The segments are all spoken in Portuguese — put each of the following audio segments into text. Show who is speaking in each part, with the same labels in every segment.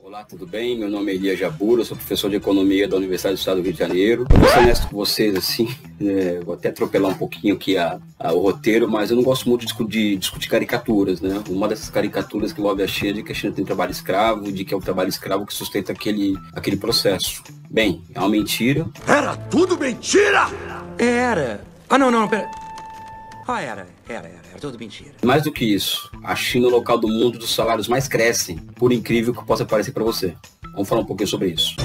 Speaker 1: Olá, tudo bem? Meu nome é Elias Jabur, eu sou professor de Economia da Universidade do Estado do Rio de Janeiro. Eu vou ser honesto com vocês, assim, vou até atropelar um pouquinho aqui o roteiro, mas eu não gosto muito de discutir caricaturas, né? Uma dessas caricaturas que envolve a China de que a China tem trabalho escravo, de que é o trabalho escravo que sustenta aquele processo. Bem, é uma mentira.
Speaker 2: Era tudo mentira!
Speaker 3: Era. Não, pera. Era tudo mentira.
Speaker 1: Mais do que isso, a China é o local do mundo dos salários mais crescem, por incrível que possa parecer para você. Vamos falar um pouquinho sobre isso.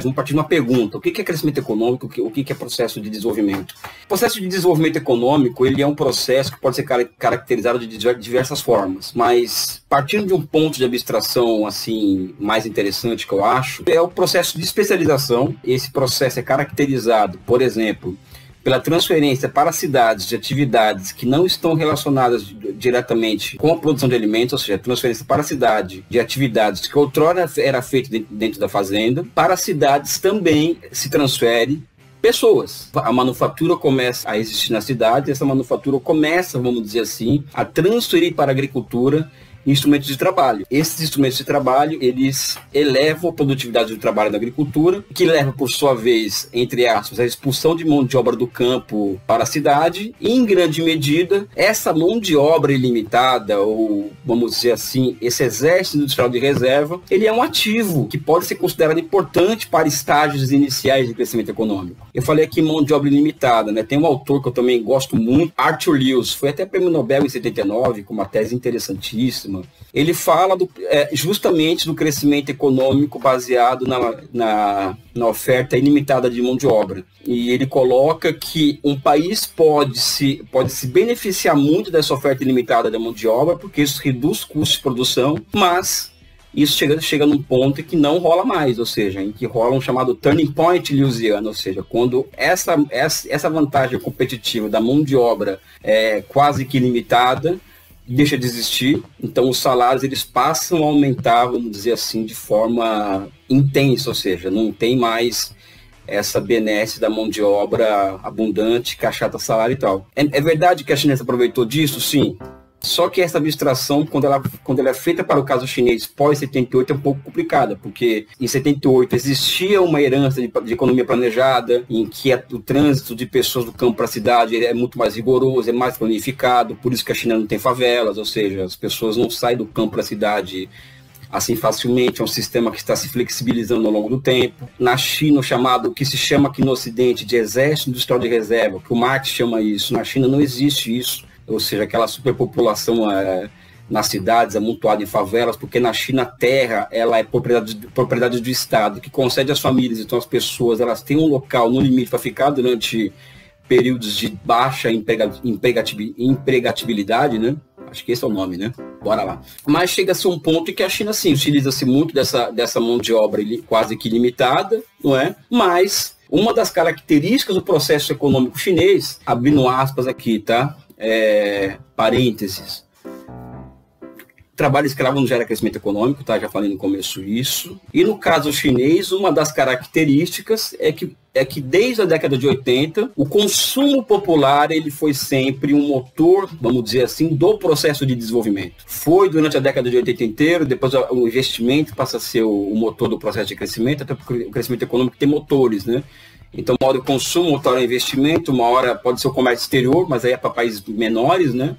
Speaker 1: Vamos partir de uma pergunta. O que é crescimento econômico? O que é processo de desenvolvimento? O processo de desenvolvimento econômico, ele é um processo que pode ser caracterizado de diversas formas, mas partindo de um ponto de abstração assim mais interessante que eu acho, é o processo de especialização. Esse processo é caracterizado, por exemplo, pela transferência para cidades de atividades que não estão relacionadas diretamente com a produção de alimentos, ou seja, transferência para a cidade de atividades que outrora era feita dentro da fazenda, para cidades também se transfere pessoas. A manufatura começa a existir na cidade, essa manufatura começa, vamos dizer assim, a transferir para a agricultura instrumentos de trabalho. Esses instrumentos de trabalho, eles elevam a produtividade do trabalho da agricultura, que leva, por sua vez, entre aspas, a expulsão de mão de obra do campo para a cidade, e, em grande medida, essa mão de obra ilimitada, ou, vamos dizer assim, esse exército industrial de reserva, ele é um ativo que pode ser considerado importante para estágios iniciais de crescimento econômico. Eu falei aqui mão de obra ilimitada, né? Tem um autor que eu também gosto muito, Arthur Lewis, foi até prêmio Nobel em 79, com uma tese interessantíssima. Ele fala justamente do crescimento econômico baseado na oferta ilimitada de mão de obra. E ele coloca que um país pode se beneficiar muito dessa oferta ilimitada de mão de obra, porque isso reduz custos de produção, mas isso chega num ponto em que não rola mais, ou seja, em que rola um chamado turning point lewisiano, ou seja, quando essa vantagem competitiva da mão de obra é quase que ilimitada, deixa de existir, então os salários eles passam a aumentar, vamos dizer assim, de forma intensa, ou seja, não tem mais essa benesse da mão de obra abundante, que achata salário e tal. É verdade que a China se aproveitou disso? Sim. Só que essa abstração, quando ela é feita para o caso chinês pós-78, é um pouco complicada, porque em 78 existia uma herança de economia planejada, em que o trânsito de pessoas do campo para a cidade é muito mais rigoroso, é mais planificado, por isso que a China não tem favelas, ou seja, as pessoas não saem do campo para a cidade assim facilmente, é um sistema que está se flexibilizando ao longo do tempo. Na China, o que se chama aqui no Ocidente de exército industrial de reserva, que o Marx chama isso, na China não existe isso. Ou seja, aquela superpopulação nas cidades, amontoada em favelas, porque na China a terra ela é propriedade do Estado, que concede às famílias, então as pessoas elas têm um local no limite para ficar durante períodos de baixa empregatibilidade, né? Acho que esse é o nome, né? Bora lá. Mas chega-se um ponto em que a China, sim, utiliza-se muito dessa mão de obra quase que limitada, não é? Mas uma das características do processo econômico chinês, abrindo aspas aqui, tá? Parênteses. Trabalho escravo não gera crescimento econômico, tá? Já falei no começo isso. E no caso chinês, uma das características é que desde a década de 80, o consumo popular ele foi sempre um motor, vamos dizer assim, do processo de desenvolvimento. Foi durante a década de 80 inteiro, depois o investimento passa a ser o motor do processo de crescimento, até porque o crescimento econômico tem motores, né? Então, uma hora o consumo, outra hora o investimento, uma hora pode ser o comércio exterior, mas aí é para países menores, né?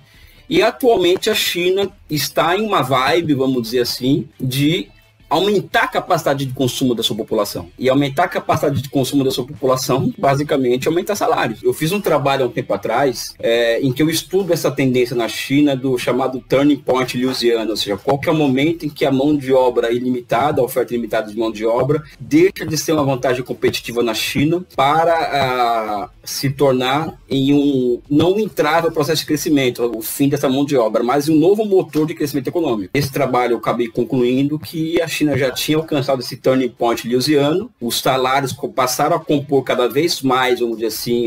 Speaker 1: E atualmente a China está em uma vibe, vamos dizer assim, de aumentar a capacidade de consumo da sua população. E aumentar a capacidade de consumo da sua população, basicamente, aumentar salários. Eu fiz um trabalho há um tempo atrás, em que eu estudo essa tendência na China do chamado turning point lewisiano, ou seja, qual que é o momento em que a mão de obra ilimitada, a oferta ilimitada de mão de obra, deixa de ser uma vantagem competitiva na China para se tornar não um entrave ao processo de crescimento, o fim dessa mão de obra, mas um novo motor de crescimento econômico. Esse trabalho eu acabei concluindo que a China já tinha alcançado esse turning point lewisiano, os salários passaram a compor cada vez mais, vamos dizer assim,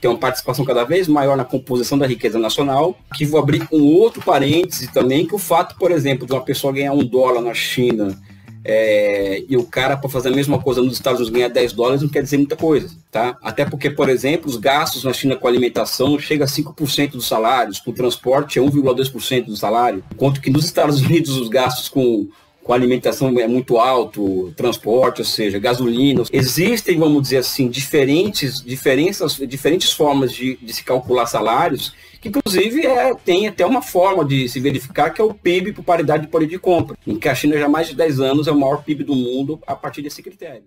Speaker 1: ter uma participação cada vez maior na composição da riqueza nacional. Aqui vou abrir um outro parêntese também, que o fato, por exemplo, de uma pessoa ganhar $1 na China e o cara, para fazer a mesma coisa nos Estados Unidos, ganhar $10 não quer dizer muita coisa, tá? Até porque, por exemplo, os gastos na China com alimentação chega a 5% dos salários, com transporte é 1,2% do salário, enquanto que nos Estados Unidos os gastos com alimentação é muito alto, transporte, ou seja, gasolina. Existem, vamos dizer assim, diferentes formas de se calcular salários, que inclusive tem até uma forma de se verificar, que é o PIB por paridade de poder de compra, em que a China já há mais de 10 anos é o maior PIB do mundo a partir desse critério.